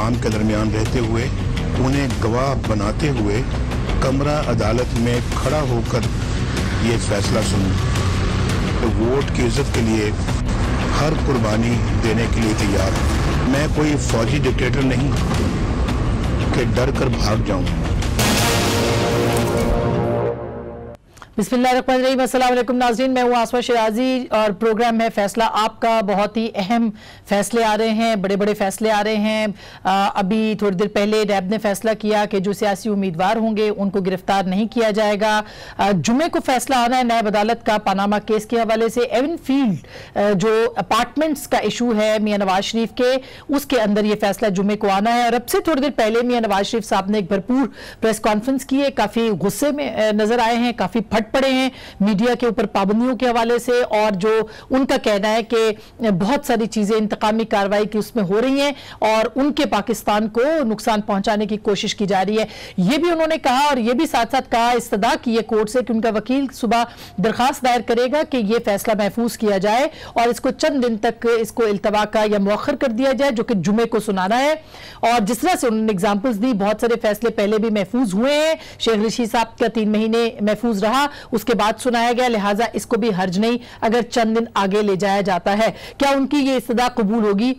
अवाम के दरमियान रहते हुए उन्हें गवाह बनाते हुए कमरा अदालत में खड़ा होकर ये फैसला सुनूं। तो वोट की इज्जत के लिए हर कुर्बानी देने के लिए तैयार हूं। मैं कोई फौजी डिक्टेटर नहीं कि डर कर भाग जाऊं। बिस्मिल्लाहिर्रहमानिर्रहीम, अस्सलाम वालेकुम नाज़रीन, मैं हूँ आसमा शिराजी और प्रोग्राम है फैसला आपका। बहुत ही अहम फैसले आ रहे हैं, बड़े बड़े फैसले आ रहे हैं। अभी थोड़ी देर पहले रैब ने फैसला किया कि जो सियासी उम्मीदवार होंगे उनको गिरफ्तार नहीं किया जाएगा। जुमे को फैसला आना है नायब अदालत का पानामा केस के हवाले से। एवन फील्ड जो अपार्टमेंट्स का इशू है मियां नवाज शरीफ के, उसके अंदर ये फैसला जुमे को आना है। और अब से थोड़ी देर पहले मियां नवाज शरीफ साहब ने एक भरपूर प्रेस कॉन्फ्रेंस की है, काफी गुस्से में नजर आए हैं, काफी फट पड़े हैं मीडिया के ऊपर पाबंदियों के हवाले से। और जो उनका कहना है कि बहुत सारी चीजें इंतकामी कार्रवाई की उसमें हो रही हैं और उनके पाकिस्तान को नुकसान पहुंचाने की कोशिश की जा रही है, ये भी उन्होंने कहा। और ये भी साथ साथ कहा, इस्तदा की है कोर्ट से कि उनका वकील सुबह दरखास्त दायर करेगा कि यह फैसला महफूज किया जाए और इसको चंद दिन तक इसको इल्तवा का या मौखर कर दिया जाए, जो कि जुमे को सुनाना है। और जिस तरह से उन्होंने एग्जाम्पल्स दी, बहुत सारे फैसले पहले भी महफूज हुए हैं। शेख रशीद साहब का 3 महीने महफूज रहा, उसके बाद सुनाया गया, लिहाजा इसको भी हर्ज नहीं अगर चंद दिन आगे ले जाया जाता है। क्या उनकी ये इस्तदा कबूल होगी?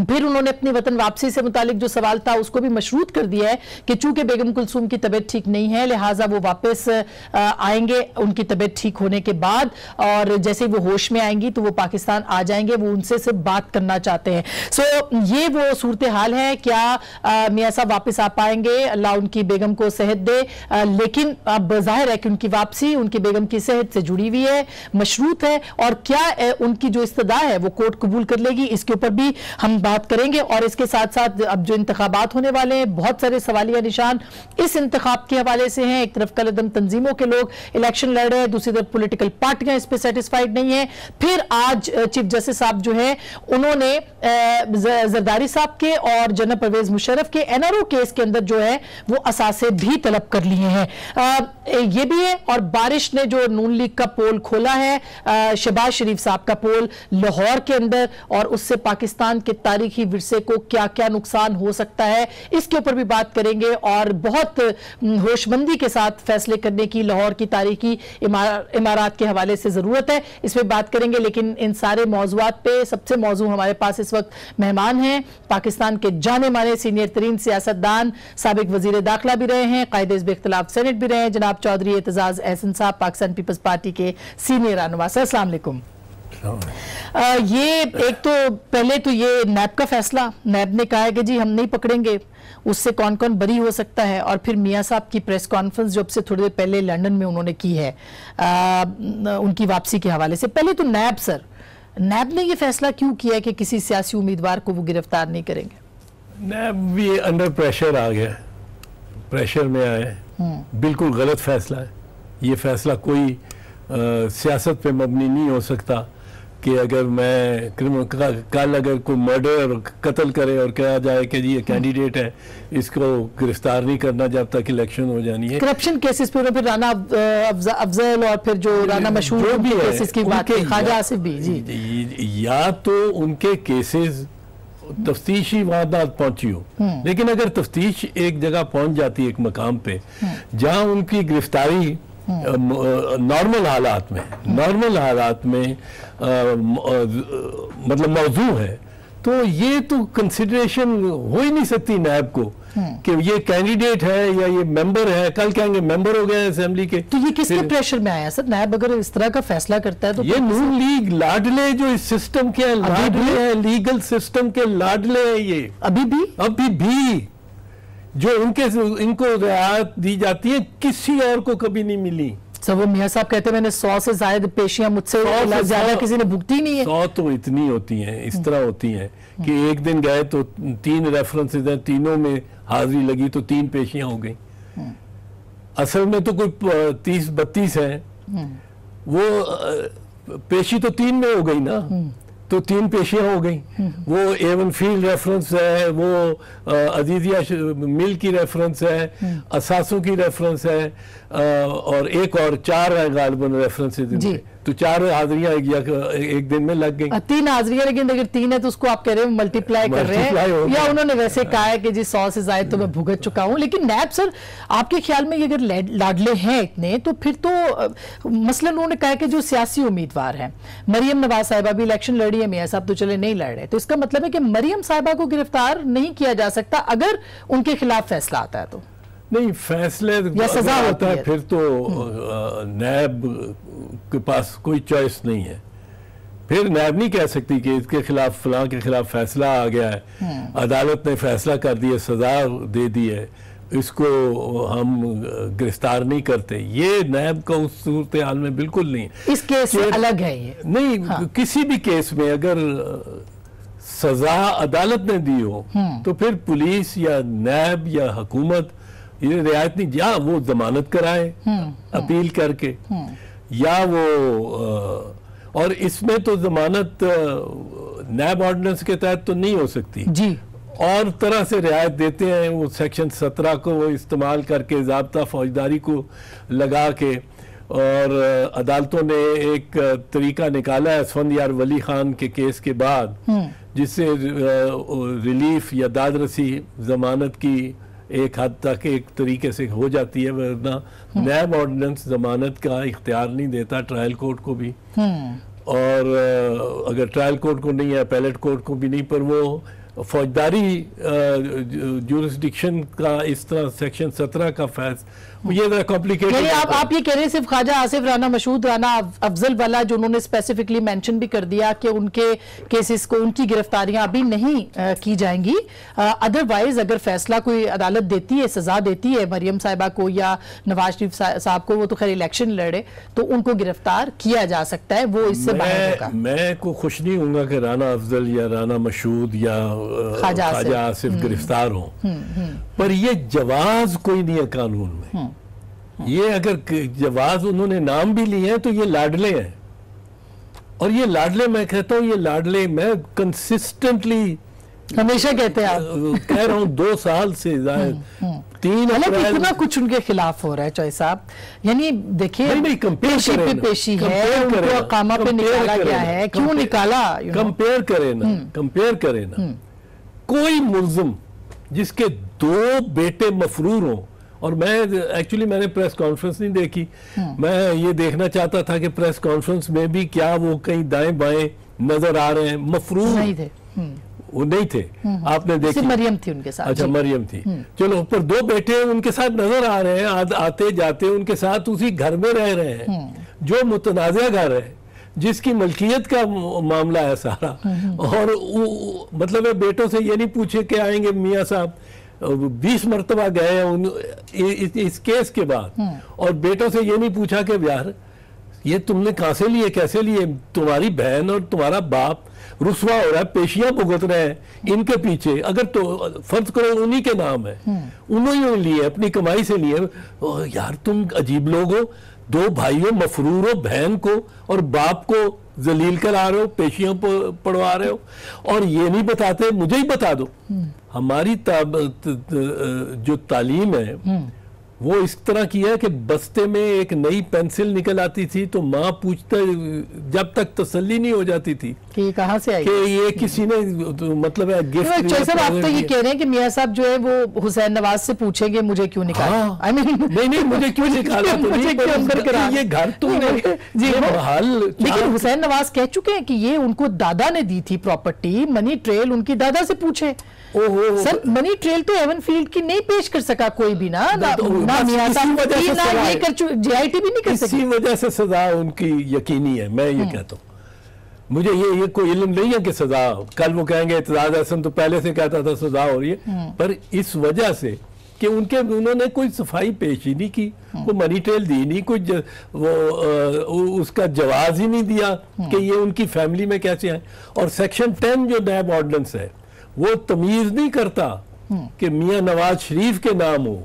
फिर उन्होंने अपनी वतन वापसी से मुतालिक जो सवाल था उसको भी मशरूत कर दिया है कि चूंकि बेगम कुलसूम की तबीयत ठीक नहीं है, लिहाजा वो वापस आएंगे उनकी तबीयत ठीक होने के बाद, और जैसे वो होश में आएंगी तो वो पाकिस्तान आ जाएंगे, वो उनसे सिर्फ बात करना चाहते हैं। सो ये वो सूरत हाल है। क्या मियां साहब वापस आ पाएंगे? अल्लाह उनकी बेगम को सेहत दे, लेकिन अब जाहिर है कि उनकी वापसी उनकी बेगम की सेहत से जुड़ी हुई है, मशरूत है। और क्या उनकी जो इस्तदा है वो कोर्ट कबूल कर लेगी, इसके ऊपर भी हम बात करेंगे। और इसके साथ साथ अब जो इंतखाबात होने वाले हैं, बहुत सारे सवालिया निशान इस इंतखाब के हवाले से हैं। एक तरफ कलअदम तंजीमों के लोग इलेक्शन लड़ रहे हैं, दूसरी तरफ पॉलिटिकल पार्टियां इस पर सेटिस्फाइड नहीं है। फिर आज चीफ जस्टिस साहब जो है उन्होंने जरदारी साहब के और जनरल परवेज मुशर्रफ के एनआरओ केस के अंदर जो है वो असासे भी तलब कर लिए हैं। ये भी है। और बारिश ने जो नून लीग का पोल खोला है, शहबाज शरीफ साहब का पोल लाहौर के अंदर, और उससे पाकिस्तान के तारीखी विरसे को क्या क्या नुकसान हो सकता है, इसके ऊपर भी बात करेंगे। और बहुत होशमंदी के साथ फैसले करने की लाहौर की तारीखी इमारत के हवाले से जरूरत है, इस पर बात करेंगे। लेकिन इन सारे मौजूआत पे सबसे मौजू हमारे पास इस वक्त मेहमान हैं, पाकिस्तान के जाने माने सीनियर तरीन सियासतदान, साबिक वजीर दाखिला भी रहे हैं, कायदे हिज़्ब इख्तिलाफ सेनेट भी रहे हैं, जनाब चौधरी एतजाज एहसन साहब, पाकिस्तान पीपल्स पार्टी के सीनियर रहनुमा। अस्सलाम वालेकुम। ये एक तो पहले तो ये नैब का फैसला, नैब ने कहा है कि जी हम नहीं पकड़ेंगे, उससे कौन कौन बरी हो सकता है। और फिर मियां साहब की प्रेस कॉन्फ्रेंस जो अब से थोड़ी देर पहले लंदन में उन्होंने की है उनकी वापसी के हवाले से। पहले तो नैब सर, नैब ने ये फैसला क्यों किया है कि किसी सियासी उम्मीदवार को वो गिरफ्तार नहीं करेंगे? नैब भी अंडर प्रेशर आ गया, प्रेशर में आए, बिल्कुल गलत फैसला है ये। फैसला कोई सियासत पे मबनी नहीं हो सकता कि अगर मैं कल अगर कोई मर्डर और कत्ल करे और कहा जाए कि जी ये कैंडिडेट है, इसको गिरफ्तार नहीं करना जब तक इलेक्शन हो जानी है। करप्शन केसेस पे फिर राना अफजल और फिर जो राना मशहूर जो भी केसेस की बात है, ख्वाजा आसिफ भी जी, या तो उनके केसेस तफ्तीशी वारदात पहुंची हो, लेकिन अगर तफ्तीश एक जगह पहुंच जाती है एक मकाम पे जहां उनकी गिरफ्तारी नॉर्मल हालात में मतलब मौजू है, तो ये तो कंसिडरेशन हो ही नहीं सकती नैब को कि ये कैंडिडेट है या ये मेंबर है। कल कहेंगे मेंबर हो गए असेंबली के। तो ये किसके प्रेशर में आया सर? नैब अगर इस तरह का फैसला करता है तो ये नून लीग लाडले जो इस सिस्टम के लाडले हैं, लीगल सिस्टम के लाडले हैं ये अभी भी जो इनको रियायत दी जाती है किसी और को कभी नहीं मिली। सब वो मियां साहब कहते हैं मैंने 100 से ज्यादा पेशियां मुझसे ज्यादा किसी ने भुगती नहीं है। 100 तो इतनी होती हैं, इस तरह होती हैं कि एक दिन गए तो 3 रेफरेंसेज हैं, तीनों में हाजिरी लगी तो 3 पेशियां हो गई। असल में तो कोई 30-32 है, वो पेशी तो 3 में हो गई ना। तो 3 पेशियां हो गई। वो एवन फील्ड रेफरेंस है, वो अजीजिया मिल की रेफरेंस है, असासों की रेफरेंस है, और एक और 4 है गालिबन रेफरेंसेस। तो 4 हाजिरियां एक दिन में लग गई। 3 हाजिरियां, लेकिन अगर 3 है तो उसको आप कह रहे हैं मल्टीप्लाई कर रहे हैं, या उन्होंने वैसे कहा है कि जी 100 से ज्यादा तो मैं भुगत चुका हूं। लेकिन नैब सर, आपके ख्याल में अगर लाडले हैं इतने, तो फिर तो मसलन उन्होंने कहा कि जो सियासी उम्मीदवार हैं, मरियम नवाज साहिबा भी इलेक्शन लड़ी है, मियां साहब तो चले नहीं लड़ रहे, तो इसका मतलब है कि मरियम साहिबा को गिरफ्तार नहीं किया जा सकता अगर उनके खिलाफ फैसला आता है। तो नहीं, फैसले या सजा होता है फिर तो नैब के पास कोई चॉइस नहीं है। फिर नैब नहीं कह सकती कि इसके खिलाफ फलां के खिलाफ फैसला आ गया है, अदालत ने फैसला कर दिया, सजा दे दी है, इसको हम गिरफ्तार नहीं करते। ये नैब का उस सूरत हाल में बिल्कुल नहीं है। इस केस से अलग है ये नहीं। किसी भी केस में अगर सजा अदालत ने दी हो तो फिर पुलिस या नैब या हुकूमत ये रियायत नहीं, या वो जमानत कराए अपील करके, या वो और इसमें तो जमानत नैब ऑर्डिनेंस के तहत तो नहीं हो सकती जी, और तरह से रियायत देते हैं। वो सेक्शन 17 को वो इस्तेमाल करके, ज़ाब्ता फौजदारी को लगा के, और अदालतों ने एक तरीका निकाला है असफंदियार वली खान के केस के बाद, जिससे रिलीफ या दादरसी जमानत की एक हद तक एक तरीके से हो जाती है, वरना नैब ऑर्डिनेंस जमानत का इख्तियार नहीं देता ट्रायल कोर्ट को भी, और अगर ट्रायल कोर्ट को नहीं है, पैलेट कोर्ट को भी नहीं, पर वो फौजदारी जुरिस्डिक्शन का इस तरह सेक्शन 17 का ये जरा कॉम्प्लिकेटेड। आप ये कह रहे हैं सिर्फ ख्वाजा आसिफ राना, मशहूद राना अफजल वाला, जो उन्होंने स्पेसिफिकली मेंशन भी कर दिया कि उनके केसेस को, उनकी गिरफ्तारियां अभी नहीं की जाएंगी, अदरवाइज अगर फैसला कोई अदालत देती है, सजा देती है मरियम साहिबा को या नवाज शरीफ साहब को, वो तो खैर इलेक्शन लड़े, तो उनको गिरफ्तार किया जा सकता है, वो इससे बाहर होगा। मैं को खुश नहीं हूँगा कि राना अफजल या राना मशहूद या ख्वाजा आसिफ गिरफ्तार हों, पर ये जवाज कोई नहीं है कानून में। ये अगर जवाज उन्होंने नाम भी लिए हैं तो ये लाडले हैं, और ये लाडले, मैं कहता हूँ ये लाडले, मैं कंसिस्टेंटली हमेशा कहते हैं, आप कह रहा हूँ 2 साल से ज्यादा 3 कितना कुछ उनके खिलाफ हो रहा है चौधरी साहब। यानी देखिए, पेशी पे पेशी है, उनको अकामा पे निकाला गया है, क्यों निकाला? कंपेयर करें ना, कोई मुल्जिम जिसके 2 बेटे मफरूर हों, और मैं एक्चुअली मैंने प्रेस कॉन्फ्रेंस नहीं देखी, मैं ये देखना चाहता था कि प्रेस कॉन्फ्रेंस में भी क्या वो कहीं दाएं बाएं नजर आ रहे हैं, मफरूर नहीं थे, वो नहीं थे, आपने देखी? मरियम थी उनके साथ। अच्छा, मरियम थी, चलो, पर 2 बेटे उनके साथ नजर आ रहे हैं, आते जाते उनके साथ उसी घर में रह रहे हैं, जो मुतनाज़ा घर है, जिसकी मलकियत का मामला है सारा, और मतलब है बेटों से ये नहीं पूछे के आएंगे मियाँ साहब, 20 मरतबा गए हैं इस केस के बाद, और बेटों से ये नहीं पूछा कि यार ये तुमने कहां से लिए, कैसे लिए, तुम्हारी बहन और तुम्हारा बाप रुसवा हो रहा है, पेशियां भुगत रहे हैं इनके पीछे, अगर तो फर्ज करो उन्हीं के नाम है, उन्होंने लिए, अपनी कमाई से लिए, यार तुम अजीब लोग हो, 2 भाइयों मफरूर हो, बहन को और बाप को जलील करा रहे हो, पेशियां पढ़वा रहे हो, और ये नहीं बताते, मुझे ही बता दो। हमारी जो तालीम है वो इस तरह की है कि बस्ते में एक नई पेंसिल निकल आती थी तो माँ पूछते, जब तक तसल्ली नहीं हो जाती थी कि कहाँ से आई, कि ये किसी ने मतलब है गिफ्ट। सर आप तो ये कह रहे हैं कि मियाँ साहब जो है वो हुसैन नवाज से पूछेंगे मुझे क्यों निकाला? I mean, नहीं मुझे क्यों निकाला, मुझे क्यों अंदर करा, ये घर तुमने जी हाल। लेकिन हुसैन नवाज कह चुके हैं कि ये उनको दादा ने दी थी प्रॉपर्टी, मनी ट्रेल उनकी दादा से पूछे। सर मनी ट्रेल तो एवन फील्ड की नहीं पेश कर सका कोई भी, ना मियां साहब JIT भी नहीं कर सकी, इसी वजह से सजा उनकी यकीनी है। मैं ये कहता हूँ, मुझे ये कोई इल्म नहीं है कि सजा, कल वो कहेंगे इत्तेजाज अहसन तो पहले से कहता था सजा हो रही है, पर इस वजह से कि उन्होंने कोई सफाई पेश ही नहीं की, कोई मनी ट्रेल दी नहीं, कोई उसका जवाब ही नहीं दिया कि ये उनकी फैमिली में कैसे आए। और सेक्शन 10 जो नैब ऑर्डिनेंस है वो तमीज नहीं करता कि मियां नवाज शरीफ के नाम हो,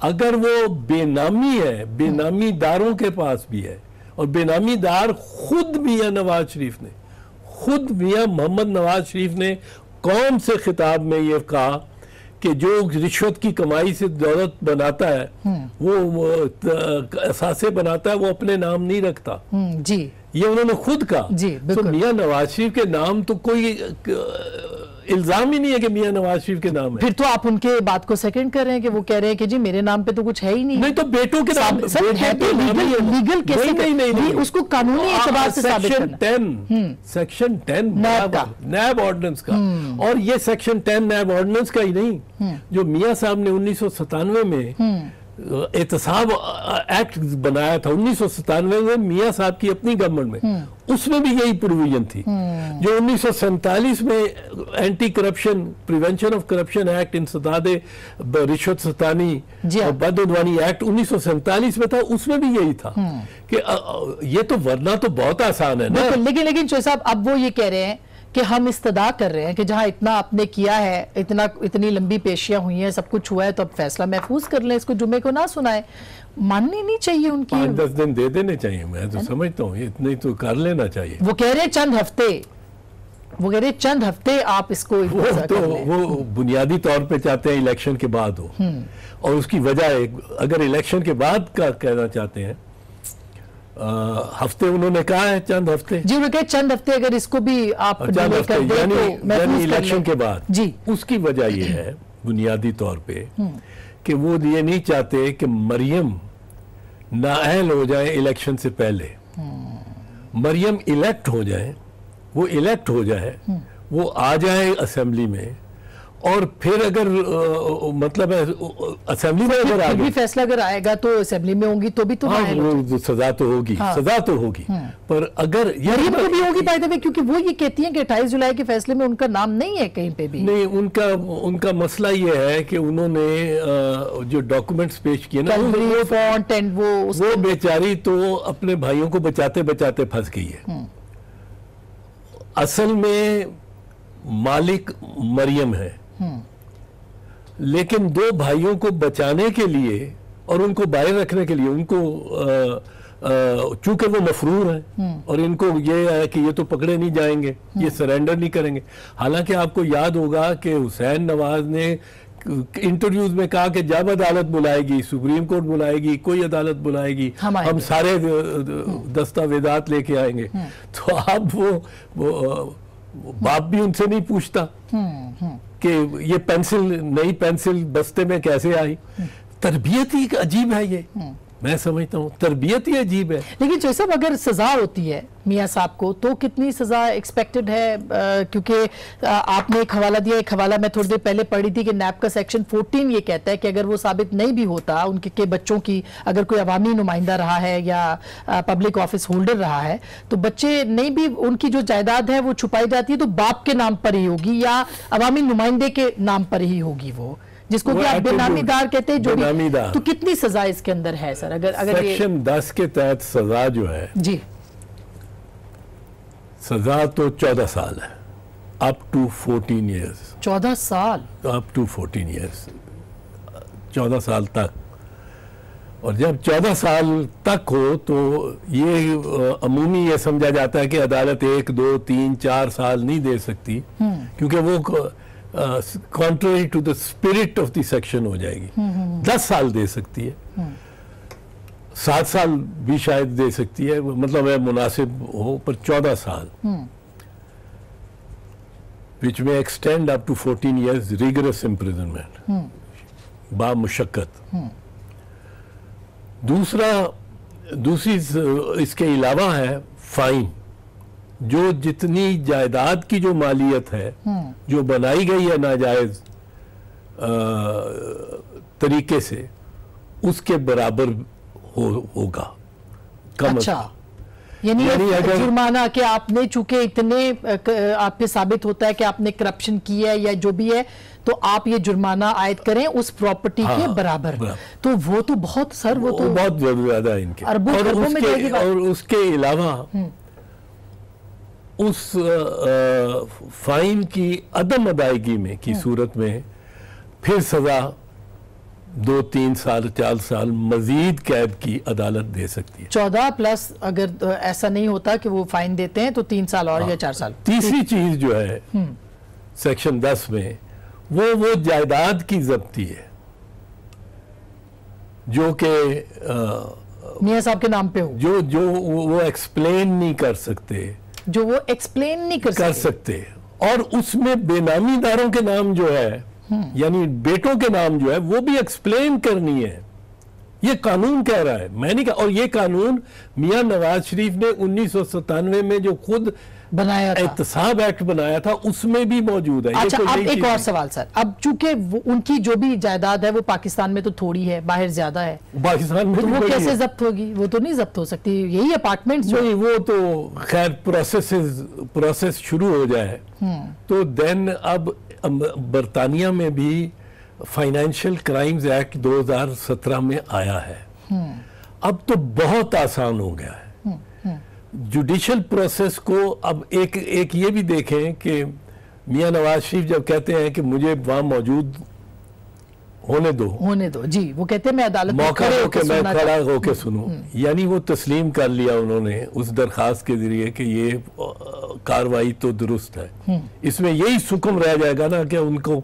अगर वो बेनामी है, बेनामी दारों के पास भी है, और बेनामी दार खुद मियां नवाज शरीफ ने खुद मियां मोहम्मद नवाज शरीफ ने कौम से खिताब में ये कहा कि जो रिश्वत की कमाई से दौलत बनाता है वो असासे बनाता है, वो अपने नाम नहीं रखता। जी, ये उन्होंने खुद कहा। जी, तो मियां नवाज शरीफ के नाम तो कोई इल्जाम ही नहीं है कि मियां नवाज शरीफ के नाम है। फिर तो आप उनके बात को सेकंड कर रहे हैं कि वो कह रहे हैं कि जी मेरे नाम पे तो कुछ है ही नहीं। नहीं तो बेटों के नाम, सर है तो लीगल कैसे? नहीं, उसको कानूनी एतबार से साबित करना। सेक्शन 10 नैब ऑर्डिनेंस का, और ये सेक्शन 10 नैब ऑर्डिनेंस का ही नहीं, जो मियां साहब ने 1997 में एहतसाब एक्ट बनाया था 1997 में मियां साहब की अपनी गवर्नमेंट में, उसमें भी यही प्रोविजन थी। जो 1947 में anti corruption prevention of corruption act इंसदाद रिश्वत सतानी और बदउनवानी एक्ट 1947 में था, उसमें भी यही था कि ये तो वरना तो बहुत आसान है ना। लेकिन चौधरी साहब अब वो ये कह रहे हैं कि हम इस्तदा कर रहे हैं कि जहां इतना आपने किया है, इतनी लंबी पेशियां हुई हैं, सब कुछ हुआ है, तो अब फैसला महफूज कर लें, इसको जुमे को ना सुनाए। माननी नहीं चाहिए उनकी, 5-10 दिन दे देने चाहिए। मैं तो समझता हूँ इतने तो कर लेना चाहिए। वो कह रहे हैं चंद हफ्ते आप इसको वो बुनियादी तौर पे चाहते हैं इलेक्शन के बाद हो, और उसकी वजह अगर इलेक्शन के बाद का कहना चाहते हैं, हफ्ते उन्होंने कहा है, चंद हफ्ते। जी, वो कहे चंद हफ्ते, अगर इसको भी आप चंद हफ्ते यानी इलेक्शन के बाद। जी, उसकी वजह ये है बुनियादी तौर पे कि वो ये नहीं चाहते कि मरियम नाअहल हो जाए इलेक्शन से पहले। मरियम इलेक्ट हो जाए, वो इलेक्ट हो जाए, वो आ जाए असेंबली में, और फिर अगर मतलब असेंबली में अगर आगे फैसला अगर आएगा तो असेंबली में होंगी तो भी तो वो सजा तो होगी। सजा तो होगी, पर अगर मरियम को भी होगी बाय द वे, क्योंकि वो ये कहती हैं कि 28 जुलाई के फैसले में उनका नाम नहीं है कहीं पे भी। नहीं, उनका मसला ये है कि उन्होंने जो डॉक्यूमेंट्स पेश किए ना, वो बेचारी तो अपने भाइयों को बचाते बचाते फंस गई है। असल में मालिक मरियम है, लेकिन दो भाइयों को बचाने के लिए और उनको बाहर रखने के लिए, उनको चूंकि वो मफरूर हैं और इनको ये है कि ये तो पकड़े नहीं जाएंगे, ये सरेंडर नहीं करेंगे। हालांकि आपको याद होगा कि हुसैन नवाज ने इंटरव्यूज में कहा कि जब अदालत बुलाएगी, सुप्रीम कोर्ट बुलाएगी, कोई अदालत बुलाएगी, हम सारे दस्तावेजात लेके आएंगे। तो अब वो बाप भी उनसे नहीं पूछता कि ये नई पेंसिल बस्ते में कैसे आई। तरबियत ही अजीब है ये, मैं समझता हूँ तरबियत ही अजीब है। लेकिन जो सब अगर सजा होती है मियां साहब को, तो कितनी सजा एक्सपेक्टेड है? क्योंकि आपने एक हवाला दिया, एक हवाला मैं थोड़ी देर पहले पढ़ी थी कि नैब का सेक्शन 14 ये कहता है कि अगर वो साबित नहीं भी होता उनके के बच्चों की, अगर कोई अवामी नुमाइंदा रहा है या पब्लिक ऑफिस होल्डर रहा है, तो बच्चे नहीं भी, उनकी जो जायदाद है वो छुपाई जाती है तो बाप के नाम पर ही होगी या अवामी नुमाइंदे के नाम पर ही होगी, वो जिसको कि आप बेनामीदार कहते हैं, जो भी। तो कितनी सजा इसके अंदर है सर? अगर सेक्शन 10 के तहत सजा जो है जी, सजा तो 14 साल है, अप टू 14 ईयर्स। 14 साल अप टू 14 ईयर्स, 14 साल तक। और जब 14 साल तक हो तो ये अमूमी ये समझा जाता है कि अदालत 1, 2, 3, 4 साल नहीं दे सकती, क्योंकि वो contrary to the spirit of the section हो जाएगी। 10 साल दे सकती है, 7 साल भी शायद दे सकती है, मतलब है मुनासिब हो, पर 14 साल विच में extend up to 14 years rigorous imprisonment बा मुशक्कत। दूसरी इसके अलावा है फाइन, जो जितनी जायदाद की जो मालियत है जो बनाई गई है नाजायज तरीके से, उसके बराबर होगा कम। अच्छा, यानी अगर जुर्माना कि आपने चूंकि इतने आपके साबित होता है कि आपने करप्शन की है या जो भी है, तो आप ये जुर्माना आयद करें उस प्रॉपर्टी के बराबर। तो वो तो बहुत सर, वो तो बहुत ज्यादा इनके, और उसके अलावा उस फाइन की अदम अदायगी में की सूरत में फिर सजा 2-3 साल 4 साल मजीद कैद की अदालत दे सकती है। 14 प्लस अगर ऐसा नहीं होता कि वो फाइन देते हैं तो 3 साल और या 4 साल। तीसरी चीज जो है सेक्शन 10 में वो जायदाद की जब्ती है जो कि मियां साहब के नाम पे हो, जो वो एक्सप्लेन नहीं कर सकते, जो वो एक्सप्लेन नहीं कर सकते और उसमें बेनामीदारों के नाम जो है यानी बेटों के नाम जो है वो भी एक्सप्लेन करनी है। ये कानून कह रहा है, मैं नहीं कहा। और ये कानून मियां नवाज शरीफ ने 1997 में जो खुद बनाया था, एहतसाब एक्ट बनाया था, उसमें भी मौजूद है। अच्छा, अब एक और सवाल सर, अब चूंकि उनकी जो भी जायदाद है वो पाकिस्तान में तो थोड़ी है, बाहर ज्यादा है, पाकिस्तान में तो वो कैसे जब्त होगी? वो तो नहीं जब्त हो सकती, यही अपार्टमेंट्स नहीं, वो तो खैर प्रोसेस शुरू हो जाए तो देन अब बरतानिया में भी फाइनेंशियल क्राइम्स एक्ट 2017 में आया है। अब तो बहुत आसान हो गया है जुडिशल प्रोसेस को। अब एक ये भी देखें कि मियां नवाज शरीफ जब कहते हैं कि मुझे वहां मौजूद होने दो जी, वो कहते हैं मैं अदालत में मौका हो के मैं खड़ा होके सुनूं, यानी वो तस्लीम कर लिया उन्होंने उस दरखास्त के जरिए कि ये कार्रवाई तो दुरुस्त है। इसमें यही सुकम रह जाएगा ना कि उनको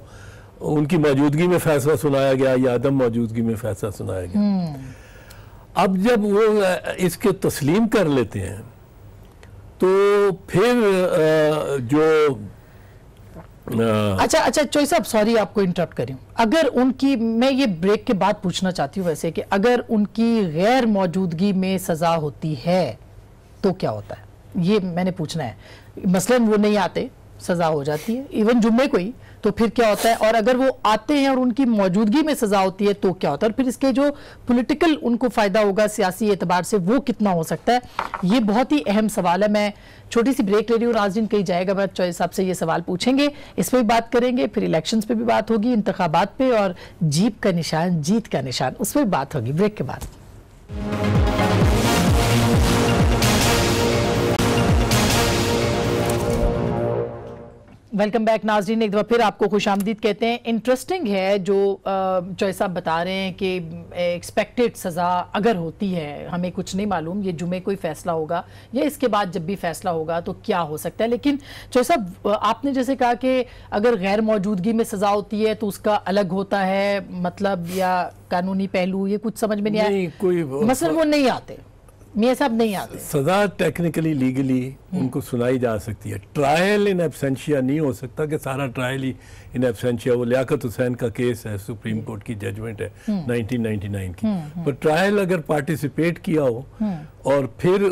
उनकी मौजूदगी में फैसला सुनाया गया या अदम मौजूदगी में फैसला सुनाया गया। अब जब वो इसके तस्लीम कर लेते हैं तो फिर जो अच्छा चोई साहब, सॉरी आपको इंटरप्ट करी हूं, अगर उनकी, मैं ये ब्रेक के बाद पूछना चाहती हूँ वैसे कि अगर उनकी गैर मौजूदगी में सजा होती है तो क्या होता है, ये मैंने पूछना है। मसलन वो नहीं आते, सजा हो जाती है इवन जुम्मे को ही, तो फिर क्या होता है? और अगर वो आते हैं और उनकी मौजूदगी में सजा होती है तो क्या होता है? और फिर इसके जो पॉलिटिकल उनको फायदा होगा सियासी एतबार से वो कितना हो सकता है? ये बहुत ही अहम सवाल है। मैं छोटी सी ब्रेक ले रही हूँ, नाज़रीन कहीं जाएगा, मैं चॉइस साहब से ये सवाल पूछेंगे, इस पर भी बात करेंगे, फिर इलेक्शंस पे भी बात होगी, इंतखाबात पे, और जीप का निशान, जीत का निशान, उस पर भी बात होगी ब्रेक के बाद। वेलकम बैक नाज़रीन, एक दफ़ा फिर आपको खुशामदीद कहते हैं। इंटरेस्टिंग है जो चॉइस साहब बता रहे हैं कि एक्सपेक्टेड सज़ा अगर होती है, हमें कुछ नहीं मालूम, ये जुमे कोई फ़ैसला होगा या इसके बाद जब भी फ़ैसला होगा तो क्या हो सकता है। लेकिन चॉइस साहब, आपने जैसे कहा कि अगर गैर मौजूदगी में सज़ा होती है तो उसका अलग होता है मतलब, या कानूनी पहलू, ये कुछ समझ में नहीं आया। मसलन वो नहीं आते, मियां साहब नहीं आते, सजा टेक्निकली लीगली उनको सुनाई जा सकती है। ट्रायल इन एब्सेंशिया नहीं हो सकता कि सारा ट्रायल ही इन एब्सेंशिया। वो लियाकत हुसैन का केस है, सुप्रीम कोर्ट की जजमेंट है 1999 की, पर ट्रायल अगर पार्टिसिपेट किया हो और फिर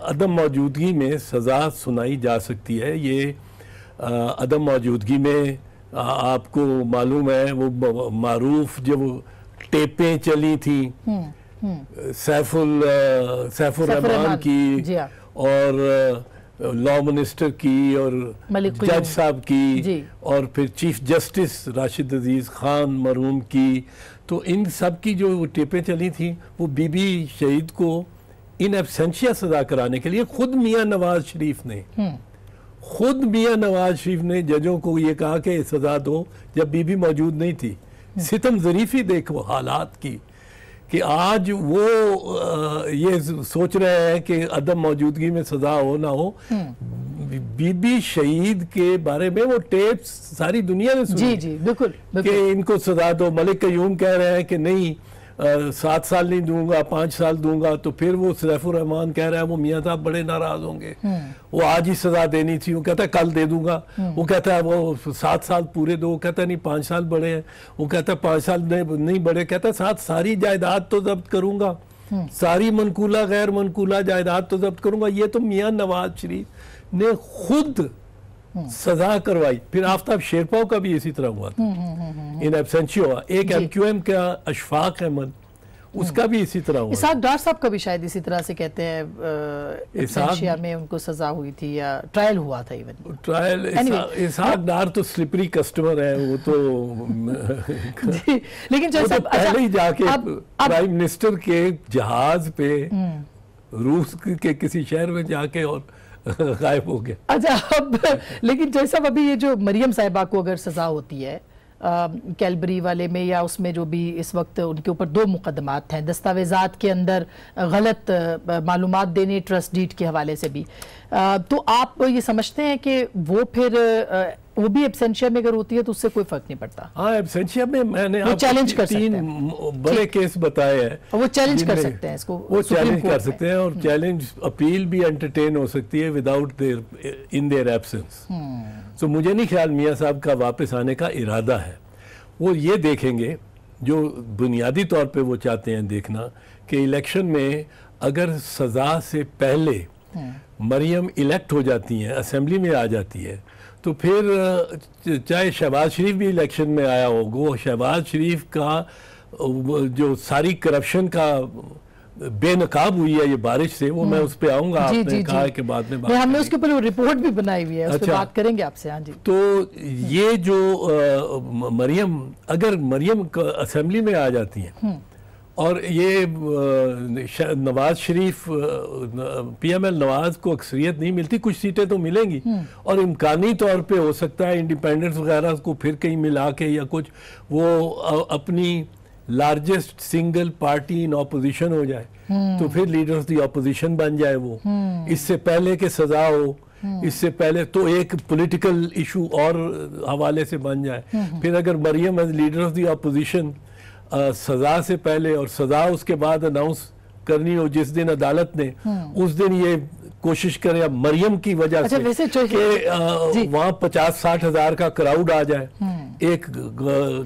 अदम मौजूदगी में सजा सुनाई जा सकती है। ये अदम मौजूदगी में आपको मालूम है वो मारूफ जब टेपें चली थी सैफुर रहमान की और लॉ मिनिस्टर की और जज साहब की और फिर चीफ जस्टिस राशिद अजीज खान मरहूम की, तो इन सब की जो टेपें चली थी वो बीबी शहीद को इन एब्सेंशिया सजा कराने के लिए खुद मियां नवाज शरीफ ने जजों को ये कहा कि सजा दो जब बीबी मौजूद नहीं थी। सितम ज़रीफ़ी देखो हालात की कि आज वो ये सोच रहे हैं कि अदम मौजूदगी में सजा हो ना हो। बीबी शहीद के बारे में वो टेप्स सारी दुनिया ने सुनी। जी बिल्कुल कि इनको सजा दो। मलिक कयूम कह रहे हैं कि नहीं 7 साल नहीं दूंगा 5 साल दूंगा, तो फिर वो सैफुर रहमान कह रहा है वो मियां साहब बड़े नाराज होंगे, वो आज ही सजा देनी थी, वो कहता है कल दे दूंगा, वो कहता है वो 7 साल पूरे दो, कहता है नहीं 5 साल बड़े हैं, वो कहता है 5 साल नहीं बड़े, कहता है 7 सारी जायदाद तो जब्त करूंगा, सारी मनकूला गैर मनकूला जायदाद तो जब्त करूंगा। ये तो मियां नवाज शरीफ ने खुद सजा करवाई। फिर आफ्ताब शेरपाव का भी इसी तरह हुआ था इन एब्सेंशियो। एक MQM का अशफाक अहमद, उसका भी इसी तरह हुआ। इसाक डार साहब का भी शायद इसी तरह से कहते हैं एब्सेंशिया में उनको सजा हुई थी या ट्रायल हुआ था इवन। ट्रायल इसाक डार तो स्लिपरी कस्टमर है वो तो लेकिन वो तो पहले ही जाके प्राइम मिनिस्टर के जहाज पे रूस के किसी शहर में जाके और गायब हो गया। अच्छा अब लेकिन जैसा अभी ये जो मरियम साहिबा को अगर सजा होती है कैलबरी वाले में या उसमें जो भी इस वक्त उनके ऊपर 2 मुकदमात हैं दस्तावेज़ात के अंदर गलत मालूमात देने ट्रस्ट डीड के हवाले से भी। तो आप ये समझते हैं कि वो फिर वो भी एब्सेंशिया में अगर होती है तो उससे कोई फर्क नहीं पड़ता? हाँ, एब्सेंशिया में मैंने वो चैलेंज कर 3 बड़े केस बताए हैं। वो चैलेंज कर सकते हैं इसको, वो चैलेंज कर सकते हैं और चैलेंज अपील भी एंटरटेन हो सकती है without their in their absence. तो मुझे नहीं ख्याल मियाँ साहब का वापस आने का इरादा है। वो ये देखेंगे जो बुनियादी तौर पे वो चाहते हैं देखना कि इलेक्शन में अगर सज़ा से पहले मरियम इलेक्ट हो जाती हैं, असेंबली में आ जाती है, तो फिर चाहे शहबाज शरीफ भी इलेक्शन में आया हो, वो शहबाज शरीफ का जो सारी करप्शन का बेनकाब हुई है ये बारिश से, वो मैं उस पे आऊंगा। आपने कहा कि बाद में हमने उसके ऊपर रिपोर्ट भी बनाई हुई है, उस पे बात करेंगे आपसे। हाँ जी। तो ये जो मरियम, अगर मरियम असेंबली में आ जाती हैं और ये नवाज शरीफ पीएमएल नवाज को अक्सरियत नहीं मिलती, कुछ सीटें तो मिलेंगी और इम्कानी तौर पे हो सकता है इंडिपेंडेंस वगैरह को फिर कहीं मिला के या कुछ वो अपनी largest single party in opposition हो जाए, तो फिर लीडर ऑफ द ऑपोजिशन बन जाए वो। इससे पहले के सजा हो, इससे पहले तो एक पॉलिटिकल इशू और हवाले से बन जाए। फिर अगर Maryam as leader of the opposition सजा से पहले और सजा उसके बाद अनाउंस करनी हो जिस दिन अदालत ने, उस दिन ये कोशिश करें अब मरियम की वजह से कि वहाँ 50-60 हज़ार का क्राउड आ जाए, एक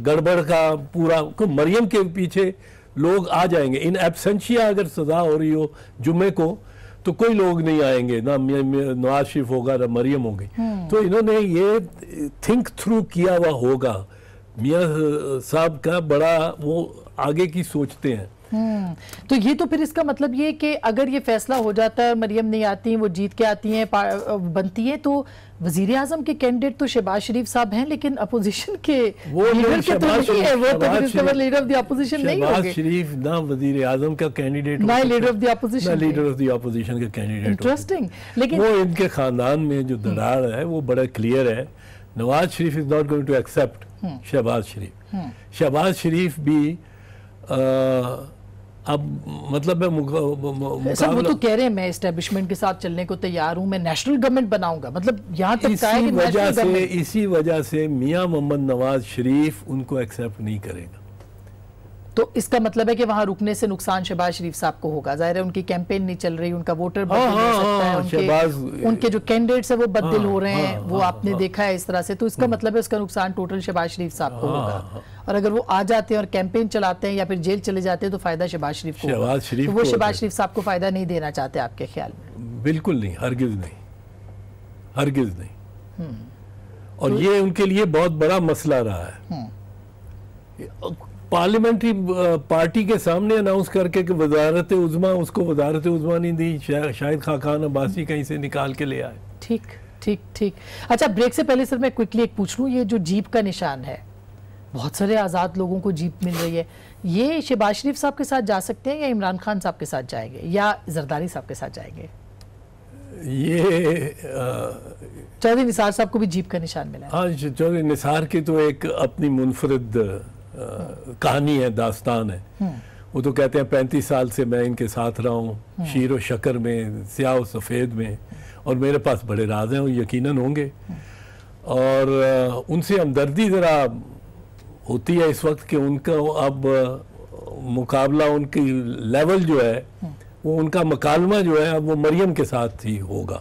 गड़बड़ का पूरा मरियम के पीछे लोग आ जाएंगे। इन एब्सेंशिया अगर सजा हो रही हो जुम्मे को तो कोई लोग नहीं आएंगे, ना नवाज शरीफ होगा ना मरियम होगी। तो इन्होंने ये थिंक थ्रू किया हुआ होगा, मियाँ साहब का बड़ा वो आगे की सोचते हैं। तो ये तो फिर इसका मतलब ये कि अगर ये फैसला हो जाता है, मरियम नहीं आती, वो जीत के आती हैं, बनती है, तो वजीर आजम के कैंडिडेट तो शहबाज शरीफ साहब हैं, लेकिन अपोजिशन के लीडर के तो नहीं है, वो तो लीडर ऑफ द अपोजिशन नहीं होंगे। शहबाज शरीफ ना वजीर आजम का कैंडिडेट, ना लीडर ऑफ द अपोजिशन, ना लीडर ऑफ द अपोजिशन का कैंडिडेट। इंटरेस्टिंग। लेकिन वो इनके खानदान में जो दरार है वो बड़ा क्लियर है। Nawaz Sharif is not going to accept Shehbaz Sharif. Shehbaz Sharif भी अब मतलब मैं सर वो तो कह रहे हैं मैं एस्टेब्लिशमेंट के साथ चलने को तैयार हूं, मैं नेशनल गवर्नमेंट बनाऊंगा, मतलब यहाँ तक इसी वजह से मियां मोहम्मद नवाज शरीफ उनको एक्सेप्ट नहीं करेगा। तो इसका मतलब है कि वहां रुकने से नुकसान शहबाज शरीफ साहब को होगा। जाहिर है उनकी कैंपेन नहीं चल रही, उनका वोटर बदल हो सकता है, उनके जो कैंडिडेट्स है वो बदल हो रहे हैं, वो आपने देखा है इस तरह से। तो इसका मतलब है उसका नुकसान टोटल शहबाज शरीफ साहब को होगा। और अगर वो आ जाते हैं और कैंपेन चलाते हैं या फिर जेल चले जाते हैं तो फायदा शहबाज शरीफ को होगा। तो वो शहबाज शरीफ साहब को फायदा नहीं देना चाहते आपके ख्याल में? बिल्कुल नहीं, हरगिज नहीं, हरगिज नहीं। और ये उनके लिए बहुत बड़ा मसला रहा है। पार्लियामेंट्री पार्टी के सामने अनाउंस करके कि वजारत उज़्मा, उसको वजारत उज़्मा नहीं दी, शायद खाकान अब्बासी कहीं से निकाल के ले आए। ठीक ठीक ठीक। अच्छा, ब्रेक से पहले सर मैं क्विकली एक पूछ लूँ, ये जो जीप का निशान है, बहुत सारे आज़ाद लोगों को जीप मिल रही है, ये शहबाज शरीफ साहब के साथ जा सकते हैं या इमरान खान साहब के साथ जाएंगे या जरदारी साहब के साथ जाएंगे? ये चौधरी निसार साहब को भी जीप का निशान मिला है। हाँ, चौधरी निसार की तो एक अपनी मुनफरिद कहानी है, दास्तान है। वो तो कहते हैं 35 साल से मैं इनके साथ रहा हूँ, शीर व शक्कर में, स्याह व सफ़ेद में, और मेरे पास बड़े राज हैं, वो यकीनन होंगे। और उनसे हमदर्दी ज़रा होती है इस वक्त कि उनका अब मुकाबला, उनकी लेवल जो है वो, उनका मकालमा जो है अब वो मरियम के साथ ही होगा।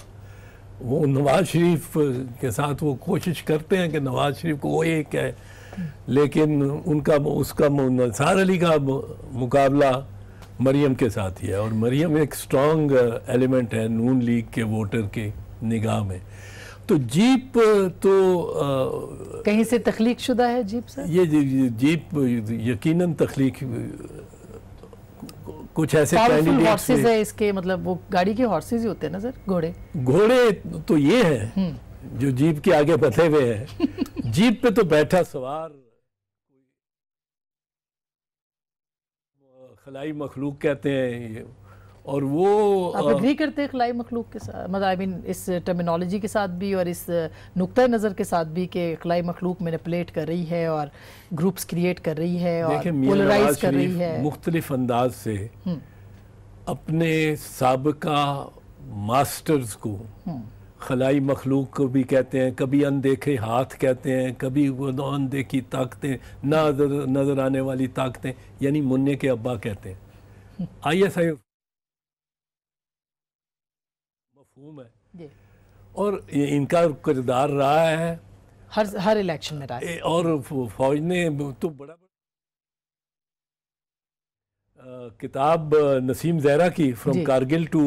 वो नवाज शरीफ के साथ वो कोशिश करते हैं कि नवाज शरीफ को वो एक है, लेकिन उनका उसका निसार अली का मुकाबला मरियम के साथ ही है। और मरियम एक स्ट्रॉन्ग एलिमेंट है नून लीग के वोटर के निगाह में। तो जीप तो कहीं से तख्लीक शुदा है जीप से? ये जीप यकीनन तख्लीक, कुछ ऐसे कैंडिडेट्स है इसके, मतलब वो गाड़ी के हॉर्सेस ही होते हैं ना सर, घोड़े तो ये हैं जो जीप के आगे बंधे हुए हैं। जीप पे तो बैठा सवार खलाई मखलूक कहते हैं, और वो आप एग्री करते हैं खलाई मखलूक के साथ, मतलब आई मीन इस टर्मिनोलॉजी के साथ भी और इस नुक्ता नज़र के साथ भी कि खलाई मखलूक मैनिपुलेट कर रही है और ग्रुप्स क्रिएट कर रही है और पोलराइज कर रही है मुख्तलिफ अंदाज से अपने साबिका मास्टर्स को खलाई मखलूक को भी कहते हैं, कभी अनदेखे हाथ कहते हैं, कभी वो अनदेखी ताकतें, नजर आने वाली ताकतें, यानी मुन्ने के अब्बा कहते हैं। ISI मफहूम है और इनका किरदार रहा है हर इलेक्शन में रहा है। और फौज ने तो बड़ा किताब नसीम ज़हरा की फ्रॉम कारगिल टू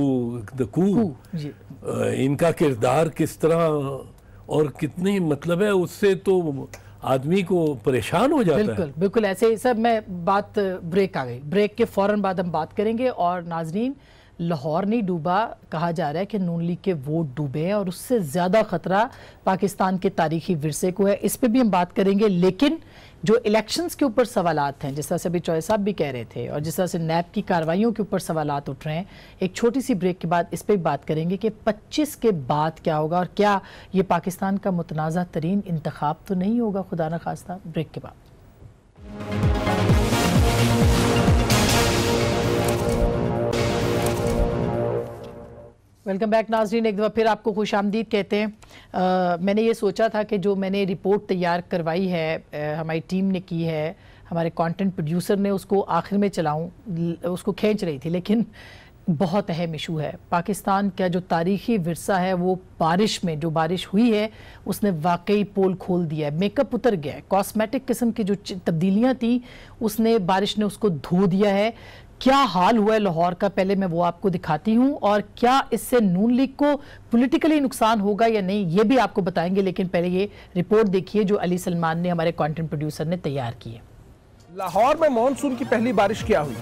द कू, इनका किरदार किस तरह और कितनी मतलब है, उससे तो आदमी को परेशान हो जाता है। बिल्कुल ऐसे ही सब। मैं बात ब्रेक आ गई, ब्रेक के फौरन बाद हम बात करेंगे। और नाजरीन, लाहौर नहीं डूबा, कहा जा रहा है कि नून लीग के वोट डूबे हैं और उससे ज़्यादा ख़तरा पाकिस्तान के तारीखी विरसे को है। इस पर भी हम बात करेंगे। लेकिन जो इलेक्शंस के ऊपर सवालात हैं, जिस तरह से अभी चौधरी साहब भी कह रहे थे, और जिस तरह से नैब की कार्रवाइयों के ऊपर सवालात उठ रहे हैं, एक छोटी सी ब्रेक के बाद इस पर भी बात करेंगे कि 25 के बाद क्या होगा और क्या ये पाकिस्तान का मुतनाज़ा तरीन इंतखाब तो नहीं होगा, खुदा न खास्ता। ब्रेक के बाद वेलकम बैक नाज़रीन, एक दफ़ा फिर आपको खुश आमदीद कहते हैं। मैंने ये सोचा था कि जो मैंने रिपोर्ट तैयार करवाई है, हमारी टीम ने की है, हमारे कंटेंट प्रोड्यूसर ने उसको आखिर में चलाऊं, उसको खींच रही थी, लेकिन बहुत अहम इशू है। पाकिस्तान का जो तारीख़ी विरसा है वो बारिश में, जो बारिश हुई है उसने वाकई पोल खोल दिया है। मेकअप उतर गया है, कॉस्मेटिक किस्म की जो तब्दीलियाँ थी उसने, बारिश ने उसको धो दिया है। क्या हाल हुआ है लाहौर का, पहले मैं वो आपको दिखाती हूँ, और क्या इससे नून लीग को पॉलिटिकली नुकसान होगा या नहीं ये भी आपको बताएंगे। लेकिन पहले ये रिपोर्ट देखिए जो अली सलमान ने, हमारे कंटेंट प्रोड्यूसर ने तैयार की है। लाहौर में मानसून की पहली बारिश क्या हुई?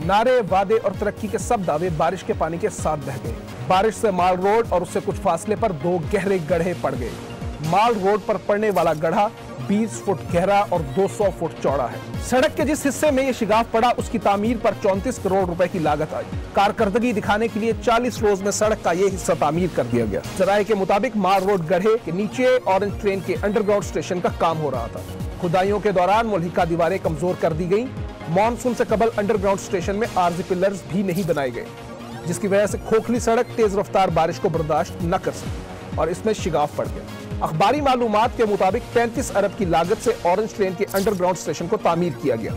नारे, वादे और तरक्की के सब दावे बारिश के पानी के साथ बह गए। बारिश से माल रोड और उससे कुछ फासले पर 2 गहरे गड्ढे पड़ गए। माल रोड पर पड़ने वाला गड्ढा 20 फुट गहरा और 200 फुट चौड़ा है। सड़क के जिस हिस्से में ये शिगाफ पड़ा उसकी तामीर पर 34 करोड़ रुपए की लागत आई। कारकर्दगी दिखाने के लिए 40 रोज में सड़क का ये हिस्सा तामीर कर दिया गया। जराये के मुताबिक माल रोड गड्ढे के नीचे ऑरेंज ट्रेन के अंडरग्राउंड स्टेशन का काम हो रहा था। खुदाइयों के दौरान मुल्हिका दीवारें कमजोर कर दी गई। मानसून से कबल अंडरग्राउंड स्टेशन में आरजी पिलर्स भी नहीं बनाए गए, जिसकी वजह से खोखली सड़क तेज रफ्तार बारिश को बर्दाश्त न कर सकी और इसमें शिगाफ पड़ गया। अखबारी मालूमात के मुताबिक 35 अरब की लागत से ऑरेंज ट्रेन के अंडरग्राउंड स्टेशन को तामीर किया गया,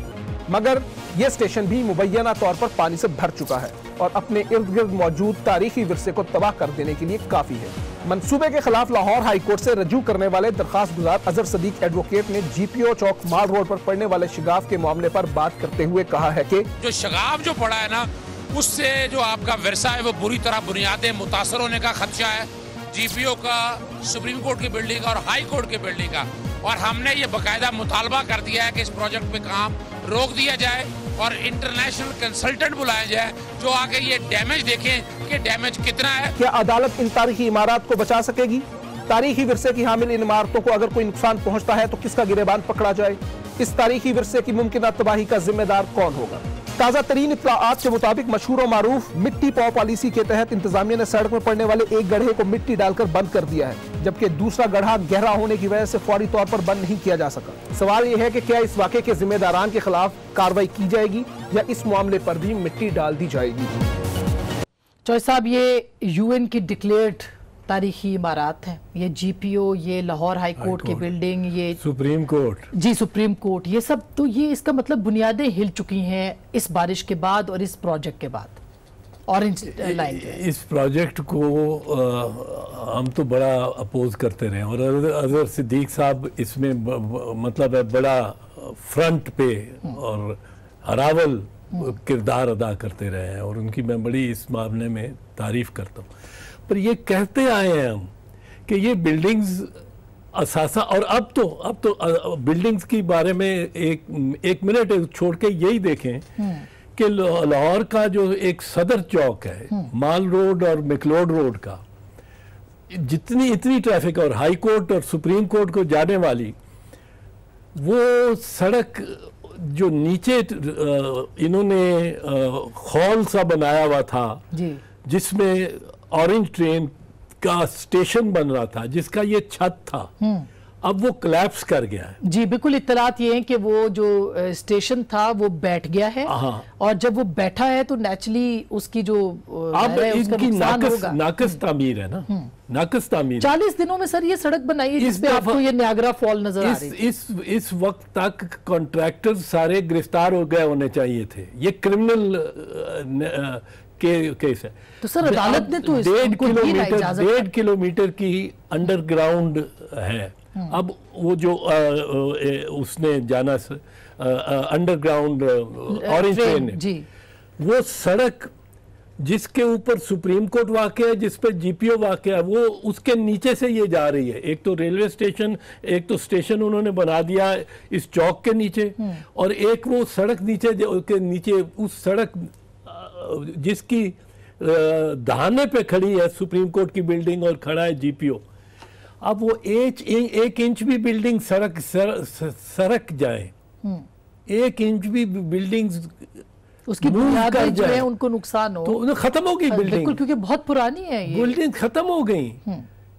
मगर यह स्टेशन भी मुबैना तौर पर पानी से भर चुका है और अपने इर्द गिर्द मौजूद तारीखी विरसे को तबाह कर देने के लिए काफी है। मंसूबे के खिलाफ लाहौर हाई कोर्ट से रजू करने वाले दरखास्त गुजार अजहर सदीक एडवोकेट ने GPO चौक माल रोड पर पड़ने वाले शिगाफ के मामले पर बात करते हुए कहा है कि जो शिगाफ जो पड़ा है ना, उससे जो आपका विरसा है वो बुरी तरह बुनियादें मुतासर होने का खदशा है। GPO का, सुप्रीम कोर्ट की बिल्डिंग का और हाई कोर्ट की बिल्डिंग का, और हमने ये बाकायदा मुतालबा कर दिया है कि इस प्रोजेक्ट पे काम रोक दिया जाए और इंटरनेशनल कंसल्टेंट बुलाया जाए जो आके ये डैमेज देखें कि डैमेज कितना है। क्या अदालत इन तारीखी इमारत को बचा सकेगी? तारीखी विरसे की हामिल इन इमारतों को अगर कोई नुकसान पहुंचता है तो किसका गिरेबान पकड़ा जाए? इस तारीखी विरसे की मुमकिन तबाही का जिम्मेदार कौन होगा? ताज़ा तरीन इत्तलाआत के मुताबिक मशहूर और मारूफ मिट्टी पाव पॉलिसी के तहत इंतजामिया ने सड़क में पड़ने वाले एक गड्ढे को मिट्टी डालकर बंद कर दिया है, जबकि दूसरा गड्ढा गहरा होने की वजह से फौरी तौर पर बंद नहीं किया जा सका। सवाल यह है कि क्या इस वाक़े के जिम्मेदारान के खिलाफ कार्रवाई की जाएगी या इस मामले पर भी मिट्टी डाल दी जाएगी? चौधरी साहब, ये UN की डिक्लेयर्ड तारीखी इमारत है, ये GPO, ये लाहौर हाई कोर्ट की बिल्डिंग, ये सुप्रीम कोर्ट, जी सुप्रीम कोर्ट, ये सब तो ये इसका मतलब बुनियादें हिल चुकी हैं इस बारिश के बाद और इस प्रोजेक्ट के बाद, ऑरेंज लाइन के। इस प्रोजेक्ट को हम तो बड़ा अपोज करते रहे और अजहर सिद्दीक साहब इसमें मतलब है बड़ा फ्रंट पे और हरावल किरदार अदा करते रहे हैं और उनकी मैं बड़ी इस मामले में तारीफ करता हूँ। पर ये कहते आए हैं हम कि ये बिल्डिंग्स असासा, और अब तो बिल्डिंग्स के बारे में एक मिनट छोड़ के यही देखें कि लाहौर का जो एक सदर चौक है माल रोड और मैक्लोड रोड का, इतनी ट्रैफिक और हाई कोर्ट और सुप्रीम कोर्ट को जाने वाली वो सड़क जो नीचे इन्होंने हॉल सा बनाया हुआ था जी, जिसमें ऑरेंज ट्रेन का स्टेशन बन रहा था, जिसका ये छत था, अब वो कोलैप्स कर गया है। जी बिल्कुल, इत्तलात ये है कि वो जो स्टेशन था वो बैठ गया है, हाँ। और जब वो बैठा है तो नेचुरली उसकी जो अब है, उसका इनकी नुकसान होगा। नाकस तामीर है ना, नाकस तामीर। 40 दिनों में सर ये सड़क बनाई है जिसपे आपको ये नियाग्रा फॉल नजर आ रही है। इस वक्त तक कॉन्ट्रैक्टर्स सारे गिरफ्तार हो गए होने चाहिए थे। ये क्रिमिनल केस है। तो सर अदालत ने तो 1.5 किलोमीटर की अंडरग्राउंड है। अब वो जो उसने जाना अंडरग्राउंड ऑरेंज ट्रेन जी, वो सड़क जिसके ऊपर सुप्रीम कोर्ट वाक़ है, जिस पे जीपीओ वाक़ है, वो उसके नीचे से ये जा रही है। एक तो रेलवे स्टेशन, एक तो स्टेशन उन्होंने बना दिया इस चौक के नीचे, और एक वो सड़क नीचे के नीचे उस सड़क जिसकी दहाने पे खड़ी है सुप्रीम कोर्ट की बिल्डिंग और खड़ा है जीपीओ। अब वो 1 इंच भी बिल्डिंग सरक जाए, 1 इंच भी बिल्डिंग उसकी बुनियादें जो है उनको नुकसान हो तो खत्म हो गई बिल्डिंग। बिल्कुल, क्योंकि बहुत पुरानी है ये बिल्डिंग, खत्म हो गई।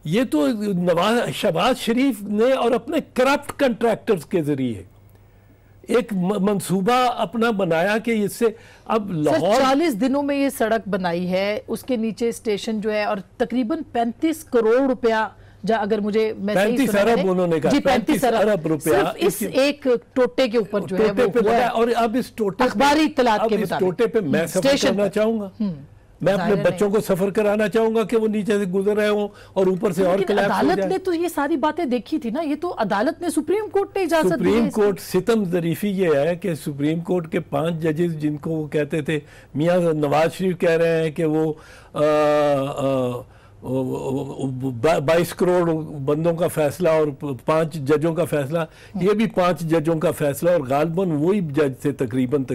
ये तो शहबाज शरीफ ने और अपने करप्ट कॉन्ट्रैक्टर्स के जरिए एक मंसूबा अपना बनाया कि इससे अब लाहौर 40 दिनों में ये सड़क बनाई है, उसके नीचे स्टेशन जो है, और तकरीबन 35 करोड़ रुपया, अगर मुझे मैं 35 अरब उन्होंने कहा, 35 अरब रुपया इस एक टोटे के ऊपर जो है वो हुआ है। और अब इस टोटे अखबारी इत्तलात के मुताबिक, इस टोटे पे मैं सफर करना चाहूंगा, मैं अपने बच्चों को सफर कराना चाहूंगा कि वो नीचे से गुजर रहे हों और ऊपर से और कोलैप्स हो जाए। अदालत ने तो ये सारी बातें देखी थी ना, ये तो अदालत ने, सुप्रीम कोर्ट ने इजाजत दी है। सुप्रीम कोर्ट सितम ज़रीफी ये है कि सुप्रीम कोर्ट के 5 जजेस, जिनको वो कहते थे, मियां नवाज शरीफ कह रहे हैं कि वो 22 करोड़ बंदों का फैसला और 5 जजों का फैसला, ये भी 5 जजों का फैसला, और गालबन वही जज थे तकरीबन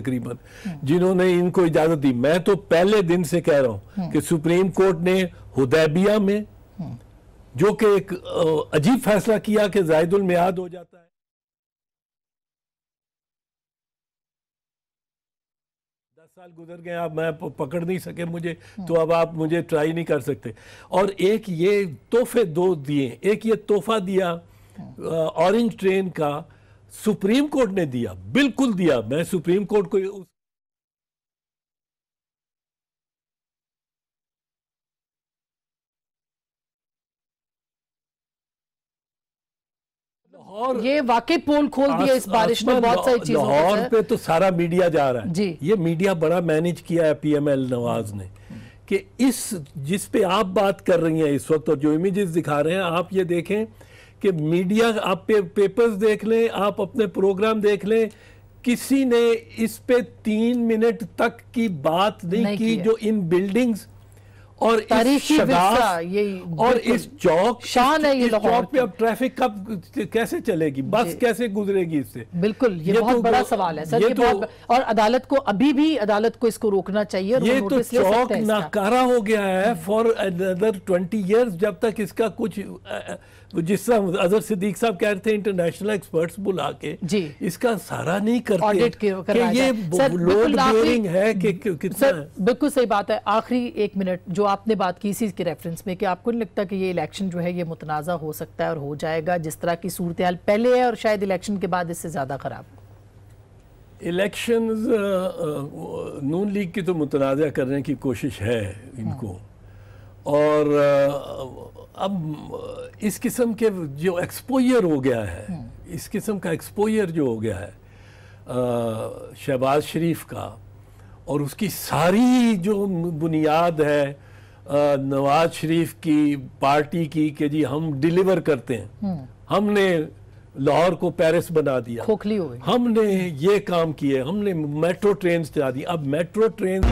जिन्होंने इनको इजाजत दी। मैं तो पहले दिन से कह रहा हूं कि सुप्रीम कोर्ट ने हुदैबिया में जो कि एक अजीब फैसला किया कि जायदुल मियाद हो जाता है, 10 साल गुजर गए, अब मैं पकड़ नहीं सके मुझे, तो अब आप मुझे ट्राई नहीं कर सकते। और एक ये तोहफे 2 दिए, एक ये तोहफा दिया ऑरेंज ट्रेन का, सुप्रीम कोर्ट ने दिया, बिल्कुल दिया। मैं सुप्रीम कोर्ट को और ये वाकई पोल खोल दिया इस बारिश में बहुत सारी चीजों। लाहौर पे तो सारा मीडिया जा रहा है जी। ये मीडिया बड़ा मैनेज किया है पीएमएल नवाज ने, कि इस जिस पे आप बात कर रही हैं इस वक्त और जो इमेजेस दिखा रहे हैं, आप ये देखें कि मीडिया, आप पेपर्स देख लें, आप अपने प्रोग्राम देख लें, किसी ने इस पे 3 मिनट तक की बात नहीं की जो इन बिल्डिंग्स और इस शदाफ और इस चौक शान है ये चौक पे अब ट्रैफिक कब कैसे चलेगी, बस कैसे गुजरेगी इससे। बिल्कुल, ये बहुत बड़ा सवाल है सर, ये बहुत, और अदालत को अभी भी अदालत को इसको रोकना चाहिए। ये तो चौक नाकारा हो गया है फॉर अनदर 20 years, जब तक इसका कुछ, जिस तरह अजहर सिद्दीक साहब कह रहे थे, इंटरनेशनल एक्सपर्ट्स बुला के जी इसका सारा नहीं करते कि ये लोड बेयरिंग है कि कितना। बिल्कुल सही बात है। आखिरी 1 मिनट जो आपने बात की इसी के रेफरेंस में, कि आपको नहीं लगता कि ये इलेक्शन जो है ये मुतनाज़ा हो सकता है और हो जाएगा, जिस तरह की सूरत हाल पहले है और शायद इलेक्शन के बाद इससे ज़्यादा ख़राब हो? इलेक्शंस नून लीग की तो मुतनाज़ा करने की कोशिश है इनको, और अब इस किस्म के जो एक्सपोजर हो गया है, इस किस्म का एक्सपोजर जो हो गया है शहबाज शरीफ का, और उसकी सारी जो बुनियाद है नवाज शरीफ की पार्टी की कि जी हम डिलीवर करते हैं, हमने लाहौर को पेरिस बना दिया, खोखली हो गई, हमने ये काम किए, हमने मेट्रो ट्रेन चला दी। अब मेट्रो ट्रेन